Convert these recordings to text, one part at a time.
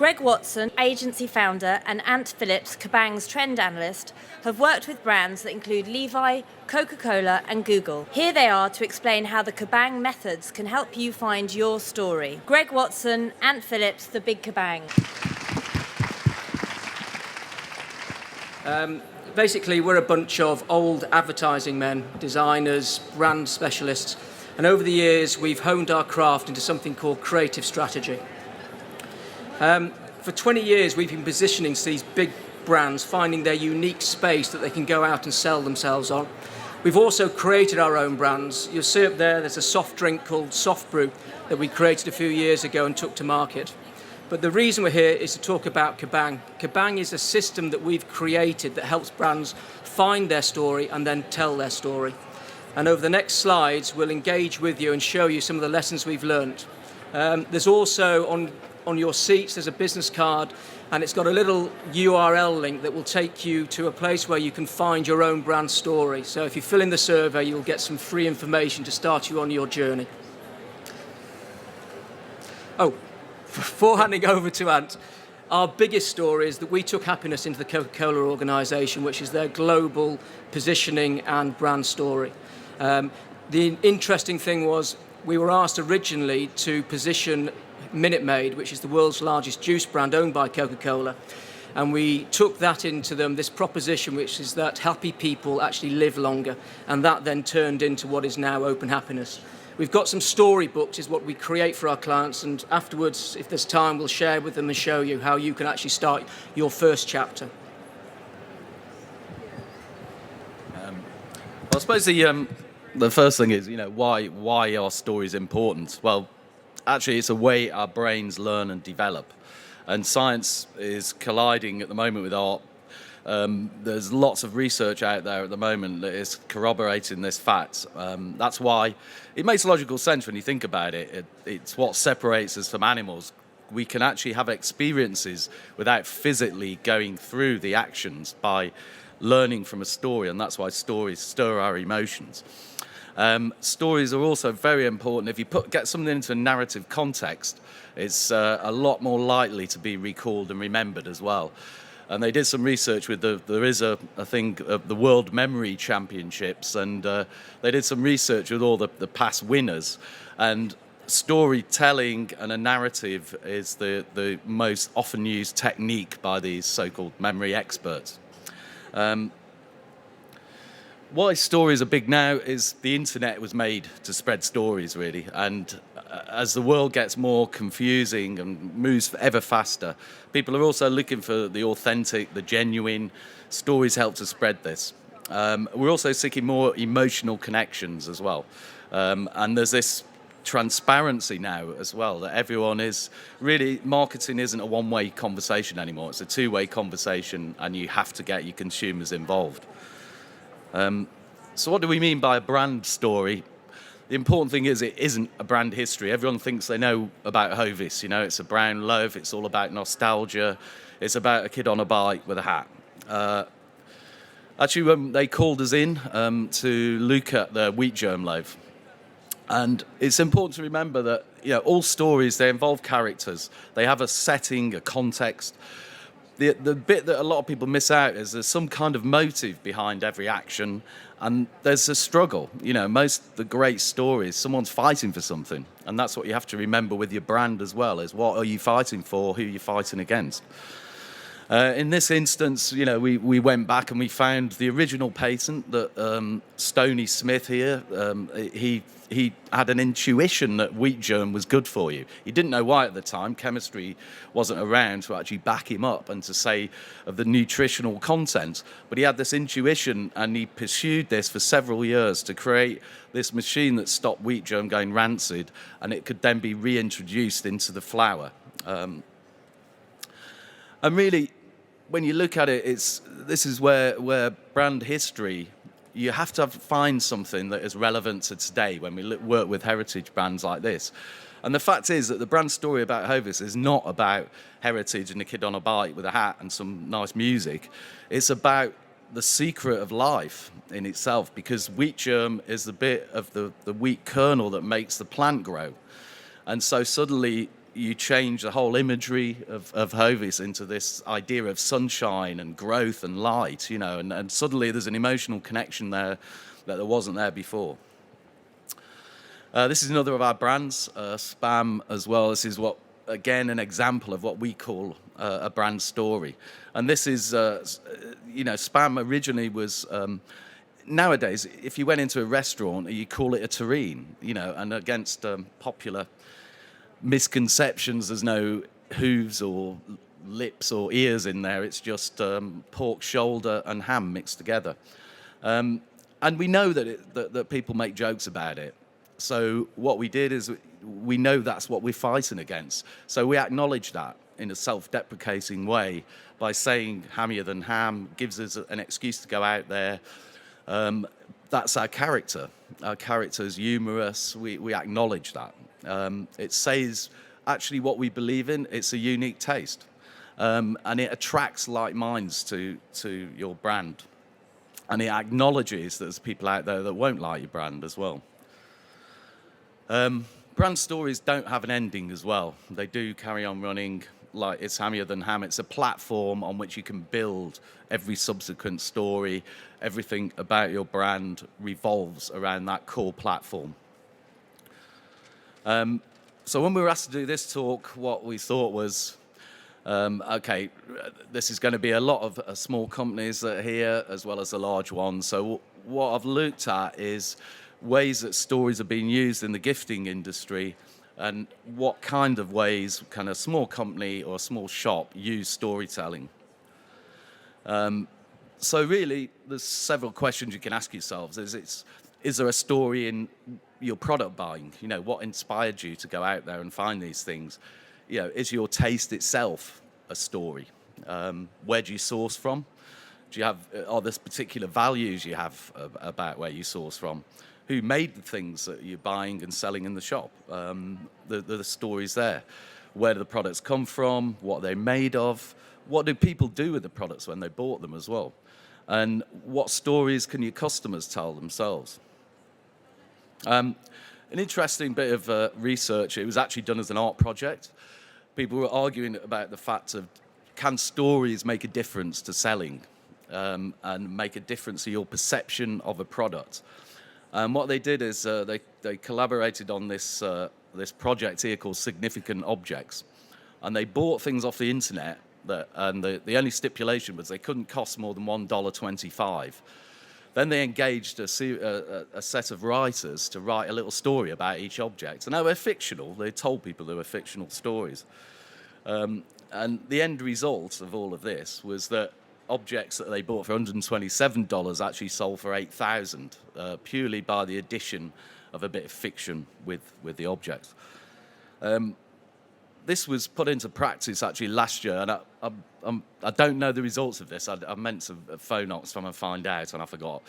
Greg Watson, agency founder, and Ant Phillips, Kerbang's trend analyst, have worked with brands that include Levi, Coca-Cola, and Google. Here they are to explain how the Kerbang methods can help you find your story. Greg Watson, Ant Phillips, the Big Kerbang. Basically, we're a bunch of old advertising men, designers, brand specialists, and over the years we've honed our craft into something called creative strategy. For 20 years we've been positioning these big brands, finding their unique space that they can go out and sell themselves on. We've also created our own brands. You'll see up there's a soft drink called Soft Brew that we created a few years ago and took to market. But the reason we're here is to talk about Kerbang. Kerbang is a system that we've created that helps brands find their story and then tell their story. And over the next slides, we'll engage with you and show you some of the lessons we've learned. There's also on your seats, there's a business card, and it's got a little URL link that will take you to a place where you can find your own brand story. So if you fill in the survey, you'll get some free information to start you on your journey. Oh, before handing over to Ant, our biggest story is that we took happiness into the Coca-Cola organisation, which is their global positioning and brand story. The interesting thing was we were asked originally to position Minute Maid, which is the world's largest juice brand owned by Coca-Cola, and we took that into them, this proposition, which is that happy people actually live longer, and that then turned into what is now Open Happiness. We've got some storybooks, is what we create for our clients, and afterwards, if there's time, we'll share with them and show you how you can actually start your first chapter. I suppose the first thing is, why are stories important? Well, actually, it's a way our brains learn and develop. And science is colliding at the moment with art. There's lots of research out there at the moment that is corroborating this fact. That's why it makes logical sense when you think about it. It's what separates us from animals. We can actually have experiences without physically going through the actions by learning from a story, and that's why stories stir our emotions. Stories are also very important. If you get something into a narrative context, it's a lot more likely to be recalled and remembered as well. And they did some research with there is a thing, the World Memory Championships, and they did some research with all the past winners. And storytelling and a narrative is the most often used technique by these so-called memory experts. Why stories are big now is the internet was made to spread stories, really. And as the world gets more confusing and moves ever faster, people are also looking for the authentic, the genuine. Stories help to spread this. We're also seeking more emotional connections as well. And there's this transparency now as well, that everyone is really, marketing isn't a one-way conversation anymore. It's a two-way conversation, and you have to get your consumers involved. So what do we mean by a brand story? The important thing is it isn't a brand history. Everyone thinks they know about Hovis. It's a brown loaf. It's all about nostalgia. It's about a kid on a bike with a hat. Actually, they called us in to look at the wheat germ loaf. And it's important to remember that all stories, they involve characters. They have a setting, a context. The bit that a lot of people miss out is there's some kind of motive behind every action, and there's a struggle. Most of the great stories, someone's fighting for something, and that's what you have to remember with your brand as well, is what are you fighting for, who are you fighting against. In this instance, we went back and we found the original patent that Stoney Smith here, he had an intuition that wheat germ was good for you. He didn't know why at the time. Chemistry wasn't around to actually back him up and to say of the nutritional content. But he had this intuition, and he pursued this for several years to create this machine that stopped wheat germ going rancid, and it could then be reintroduced into the flour. And really, when you look at it, this is where brand history, you have to find something that is relevant to today when we work with heritage brands like this. And the fact is that the brand story about Hovis is not about heritage and a kid on a bike with a hat and some nice music. It's about the secret of life in itself, because wheat germ is the bit of the wheat kernel that makes the plant grow. And so suddenly you change the whole imagery of Hovis into this idea of sunshine and growth and light, and suddenly there's an emotional connection there that there wasn't there before. This is another of our brands, Spam as well. This is again, an example of what we call a brand story. And this is, Spam originally was, nowadays, if you went into a restaurant, you call it a terrine, and against popular misconceptions, there's no hooves or lips or ears in there. It's just pork shoulder and ham mixed together. And we know that people make jokes about it. So what we did is we know that's what we're fighting against. So we acknowledge that in a self-deprecating way by saying hammier than ham, gives us an excuse to go out there. That's our character. Our character is humorous. We acknowledge that. It says actually what we believe in. It's a unique taste. And it attracts like minds to your brand. And it acknowledges that there's people out there that won't like your brand as well. Brand stories don't have an ending as well. They do carry on running like it's hammier than ham. It's a platform on which you can build every subsequent story. Everything about your brand revolves around that core platform. So when we were asked to do this talk, what we thought was, okay, this is going to be a lot of small companies that are here as well as the large ones. So what I've looked at is ways that stories are being used in the gifting industry and what kind of ways can a small company or a small shop use storytelling. So really, there's several questions you can ask yourselves. Is there a story in your product buying? What inspired you to go out there and find these things? Is your taste itself a story? Where do you source from? Are there particular values you have about where you source from? Who made the things that you're buying and selling in the shop? The stories there. Where do the products come from? What are they made of? What do people do with the products when they bought them as well? And what stories can your customers tell themselves? An interesting bit of research, it was actually done as an art project. People were arguing about the fact of, can stories make a difference to selling and make a difference to your perception of a product? And what they did is they collaborated on this project here called Significant Objects. And they bought things off the internet, and the only stipulation was they couldn't cost more than $1.25. Then they engaged a set of writers to write a little story about each object. And they were fictional. They told people they were fictional stories. And the end result of all of this was that objects that they bought for $127 actually sold for $8,000, purely by the addition of a bit of fiction with the objects. This was put into practice actually last year, and I don't know the results of this. I meant to phone Oxfam and find out, and I forgot.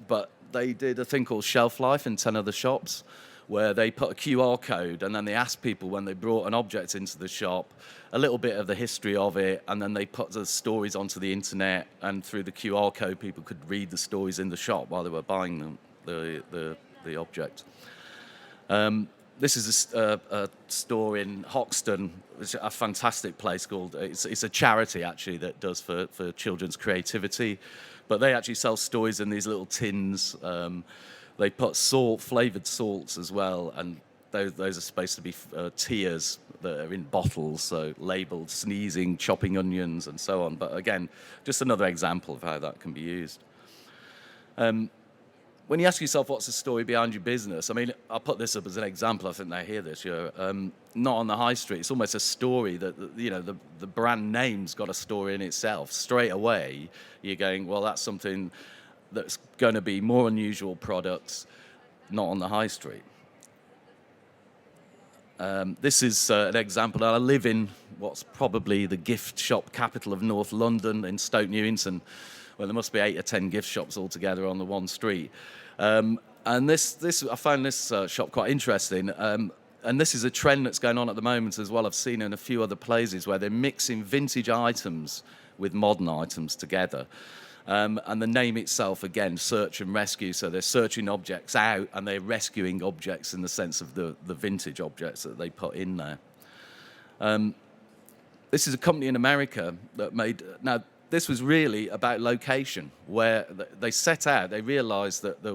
But they did a thing called Shelf Life in 10 other shops, where they put a QR code, and then they asked people when they brought an object into the shop a little bit of the history of it, and then they put the stories onto the internet, and through the QR code people could read the stories in the shop while they were buying them, the object. This is a store in Hoxton, which is a fantastic place called, it's a charity actually that does for children's creativity, but they actually sell stories in these little tins. They put flavoured salts as well, and those are supposed to be tears that are in bottles, so labelled sneezing, chopping onions, and so on. But again, just another example of how that can be used. When you ask yourself what's the story behind your business, I mean, I'll put this up as an example. I think they hear this. Not on the high street. It's almost a story that the brand name's got a story in itself. Straight away, you're going, well, that's something that's going to be more unusual products, not on the high street. This is an example. I live in what's probably the gift shop capital of North London, in Stoke Newington, where there must be 8 or 10 gift shops altogether on the one street. And I found this shop quite interesting. And this is a trend that's going on at the moment as well. I've seen in a few other places where they're mixing vintage items with modern items together. And the name itself, again, search and rescue. So they're searching objects out and they're rescuing objects in the sense of the vintage objects that they put in there. This is a company in America that made. Now, this was really about location, where they set out. They realised that there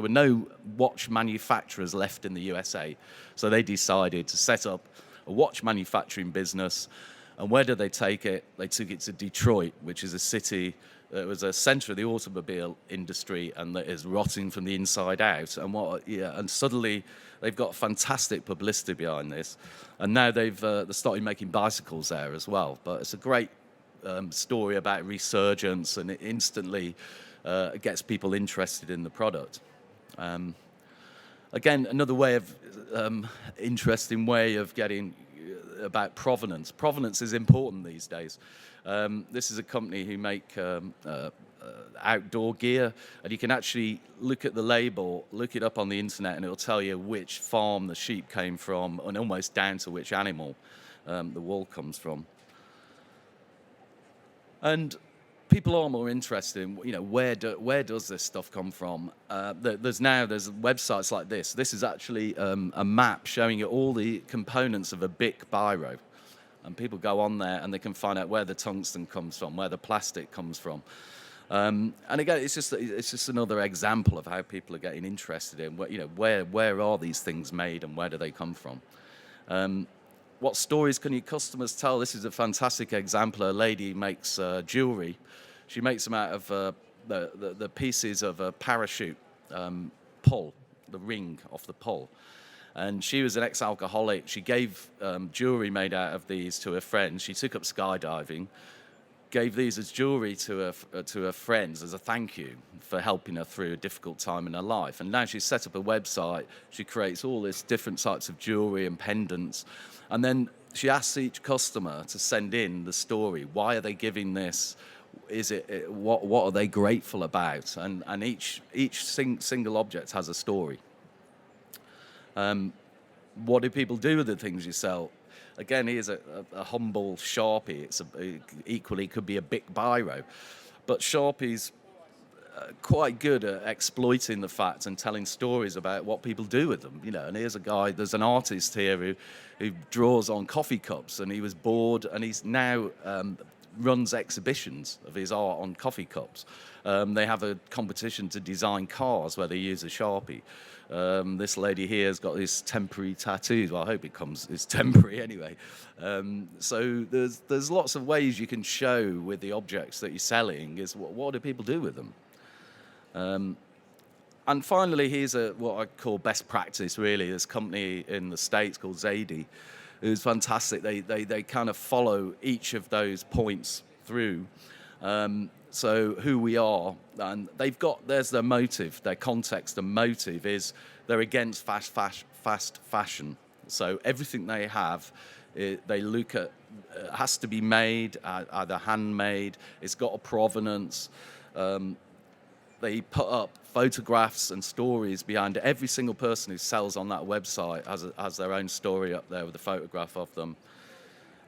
were no watch manufacturers left in the USA, so they decided to set up a watch manufacturing business. And where did they take it? They took it to Detroit, which is a city that was a centre of the automobile industry and that is rotting from the inside out. And suddenly they've got fantastic publicity behind this. And now they've started making bicycles there as well. But it's a great story about resurgence, and it instantly gets people interested in the product. Again, another way of interesting way of getting about provenance. Provenance is important these days. This is a company who make outdoor gear, and you can actually look at the label, look it up on the internet, and it'll tell you which farm the sheep came from, and almost down to which animal the wool comes from. And people are more interested in, where does this stuff come from? There's websites like this. This is actually a map showing you all the components of a Bic biro, and people go on there and they can find out where the tungsten comes from, where the plastic comes from. And again, it's just another example of how people are getting interested in where are these things made and where do they come from. What stories can your customers tell? This is a fantastic example. A lady makes jewelry. She makes them out of the pieces of a parachute pull, the ring off the pull. And she was an ex-alcoholic. She gave jewelry made out of these to her friends. She took up skydiving, gave these as jewelry to her friends as a thank you for helping her through a difficult time in her life. And now she's set up a website. She creates all these different types of jewelry and pendants. And then she asks each customer to send in the story. Why are they giving this? What are they grateful about? And each single object has a story. What do people do with the things you sell? Again, here's a humble Sharpie. Equally could be a Bic biro, but Sharpie's quite good at exploiting the facts and telling stories about what people do with them. And here's a guy. There's an artist here who draws on coffee cups, and he was bored, and he's now runs exhibitions of his art on coffee cups. They have a competition to design cars where they use a Sharpie. This lady here has got these temporary tattoos. Well, I hope it's temporary anyway. So there's lots of ways you can show with the objects that you're selling is what do people do with them. And finally, here's what I call best practice, really. This company in the States called Zadie, who's fantastic. They kind of follow each of those points through. So who we are, and there's their motive, their context and motive is they're against fast fashion. So everything they have, they look at, has to be made, either handmade, it's got a provenance. They put up photographs and stories behind it. Every single person who sells on that website has their own story up there with a photograph of them.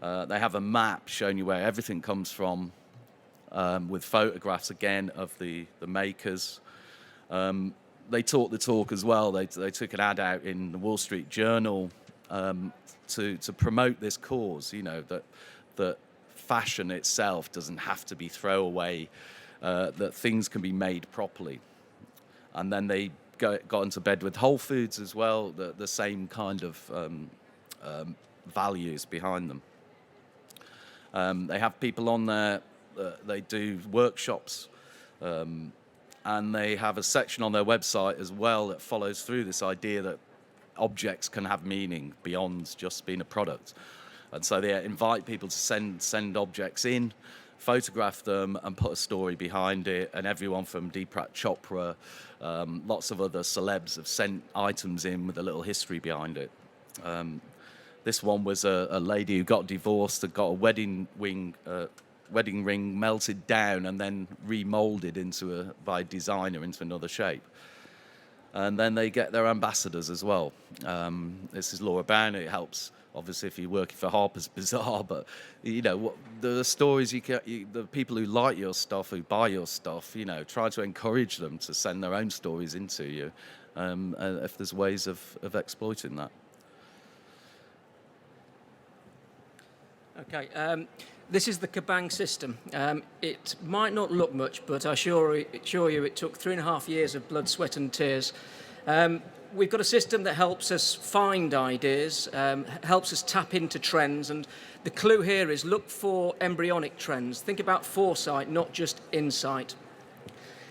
They have a map showing you where everything comes from, with photographs again of the makers. They talk the talk as well. They took an ad out in the Wall Street Journal to promote this cause. That fashion itself doesn't have to be throwaway. That things can be made properly. And then they got into bed with Whole Foods as well. The same kind of values behind them. They have people on there. They do workshops, and they have a section on their website as well that follows through this idea that objects can have meaning beyond just being a product. And so they invite people to send objects in, photograph them, and put a story behind it. And everyone from Deepak Chopra, lots of other celebs have sent items in with a little history behind it. This one was a lady who got divorced and got a wedding ring melted down and then remolded by a designer into another shape. And then they get their ambassadors as well. This is Laura Brown. It helps, obviously, if you're working for Harper's Bazaar. But the stories the people who like your stuff, who buy your stuff, try to encourage them to send their own stories into you. If there's ways of exploiting that. Okay, this is the Kerbang system. It might not look much, but I assure you it took 3.5 years of blood, sweat and tears. We've got a system that helps us find ideas, helps us tap into trends, and the clue here is look for embryonic trends. Think about foresight, not just insight.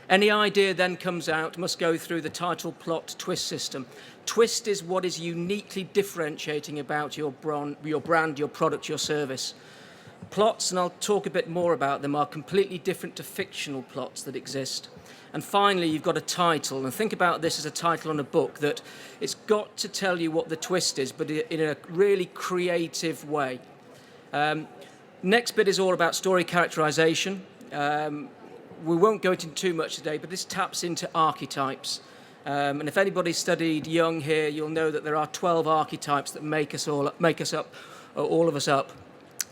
Any idea then comes out must go through the title, plot, twist system. Twist is what is uniquely differentiating about your brand, your product, your service. Plots, and I'll talk a bit more about them, are completely different to fictional plots that exist. And finally, you've got a title, and think about this as a title on a book, that it's got to tell you what the twist is, but in a really creative way. Next bit is all about story characterization. We won't go into too much today, but this taps into archetypes. And if anybody studied Jung here, you'll know that there are 12 archetypes that make us up, all of us up.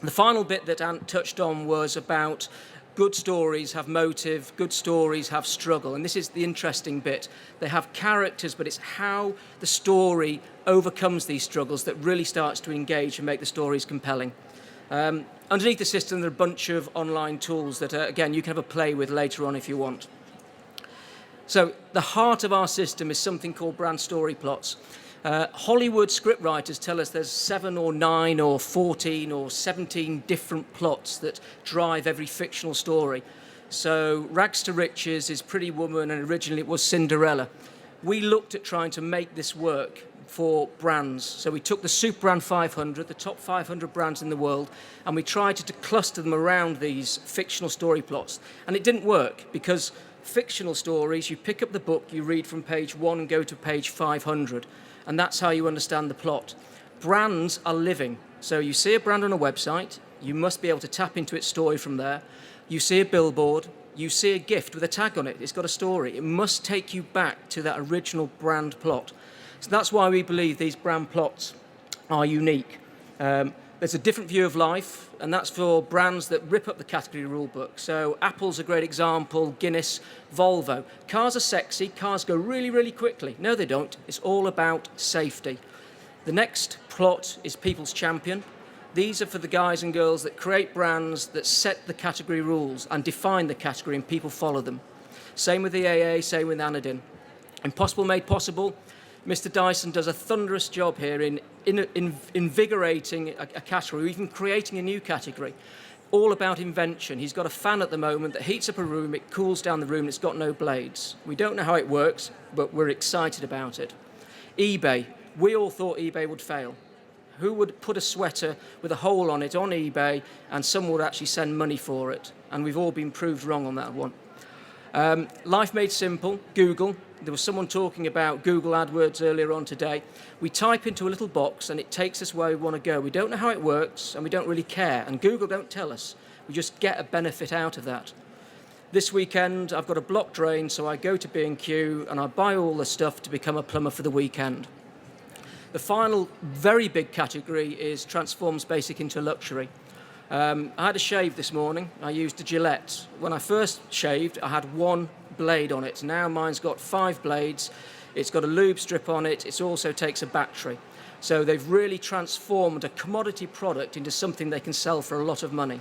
The final bit that Ant touched on was about good stories have motive, good stories have struggle. And this is the interesting bit. They have characters, but it's how the story overcomes these struggles that really starts to engage and make the stories compelling. Underneath the system, there are a bunch of online tools that, again, you can have a play with later on if you want. So the heart of our system is something called brand story plots. Hollywood scriptwriters tell us there's 7 or 9 or 14 or 17 different plots that drive every fictional story. So Rags to Riches is Pretty Woman, and originally it was Cinderella. We looked at trying to make this work for brands. So we took the Super Brand 500, the top 500 brands in the world, and we tried to cluster them around these fictional story plots. And it didn't work, because fictional stories, you pick up the book, you read from page 1 and go to page 500. And that's how you understand the plot. Brands are living. So you see a brand on a website, you must be able to tap into its story from there. You see a billboard, you see a gift with a tag on it, it's got a story. It must take you back to that original brand plot. So that's why we believe these brand plots are unique. There's a different view of life, and that's for brands that rip up the category rule book. So Apple's a great example, Guinness, Volvo. Cars are sexy, cars go really, really quickly. No, they don't. It's all about safety. The next plot is People's Champion. These are for the guys and girls that create brands that set the category rules and define the category, and people follow them. Same with the AA, same with Anadin. Impossible Made Possible. Mr. Dyson does a thunderous job here in invigorating a category, or even creating a new category. All about invention. He's got a fan at the moment that heats up a room, it cools down the room, and it's got no blades. We don't know how it works, but we're excited about it. eBay. We all thought eBay would fail. Who would put a sweater with a hole on it on eBay and someone would actually send money for it? And we've all been proved wrong on that one. Life Made Simple, Google. There was someone talking about Google AdWords earlier on today. We type into a little box and it takes us where we want to go. We don't know how it works and we don't really care. And Google don't tell us. We just get a benefit out of that. This weekend, I've got a block drain, so I go to B&Q and I buy all the stuff to become a plumber for the weekend. The final very big category is transforms basic into luxury. I had a shave this morning. I used a Gillette. When I first shaved, I had 1 blade on it. Now mine's got 5 blades. It's got a lube strip on it. It also takes a battery. So they've really transformed a commodity product into something they can sell for a lot of money.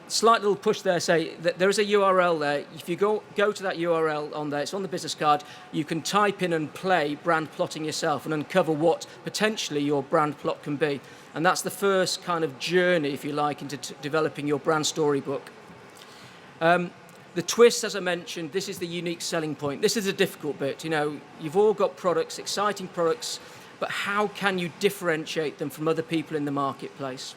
Slight little push there, say that there is a URL there. If you go to that URL on there, it's on the business card, you can type in and play brand plotting yourself and uncover what potentially your brand plot can be. And that's the first kind of journey, if you like, into developing your brand storybook. The twist, as I mentioned, this is the unique selling point. This is a difficult bit. You know, you've all got products, exciting products, but how can you differentiate them from other people in the marketplace?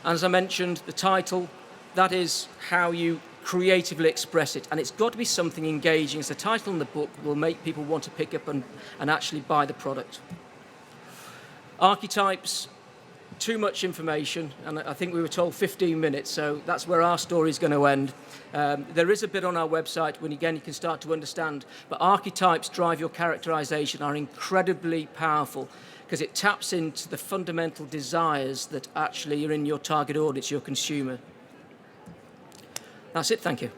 And as I mentioned, the title, that is how you creatively express it. And it's got to be something engaging, as the title in the book will make people want to pick up and actually buy the product. Archetypes, too much information, and I think we were told 15 minutes, so that's where our story is going to end. There is a bit on our website when, again, you can start to understand, but archetypes drive your characterization are incredibly powerful because it taps into the fundamental desires that actually are in your target audience, your consumer. That's it, thank you.